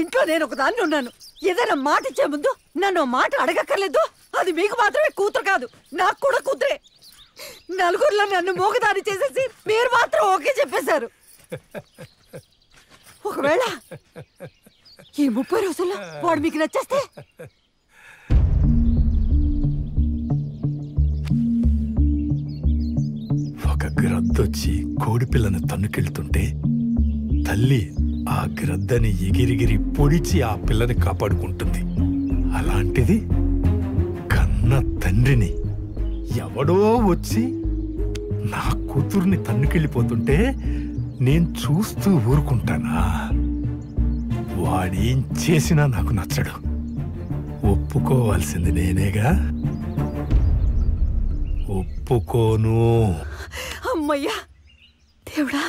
ఇంట్లో నేను ఒకదాన్ని ఉన్నాను. ఏదైనా మాట ఇచ్చే ముందు నన్ను మాట అడగక్కర్లేదు. అది మీకు మాత్రమే కూతురు కాదు, నాకు కూడా కూతురే. నలుగురిలో నన్ను మోగదారి చేసేసి మీరు మాత్రం ఓకే చెప్పేశారు. ఒకవేళ ఈ 30 రోజుల్లో వాడు మీకు నచ్చేస్తే ఒక గ్రద్దొచ్చి కోడిపిల్లను తన్నుకెళ్తుంటే తల్లి ఆ గ్రద్దని ఎగిరిగిరి పొడిచి ఆ పిల్లని కాపాడుకుంటుంది. అలాంటిది కన్న తండ్రిని ఎవడో వచ్చి నా కూతుర్ని తన్నుకెళ్ళిపోతుంటే నేను చూస్తూ ఊరుకుంటానా? వాడేం చేసినా నాకు నచ్చడు. ఒప్పుకోవాల్సింది నేనేగా. ఒప్పుకోను. అమ్మయ్యా దేవుడా.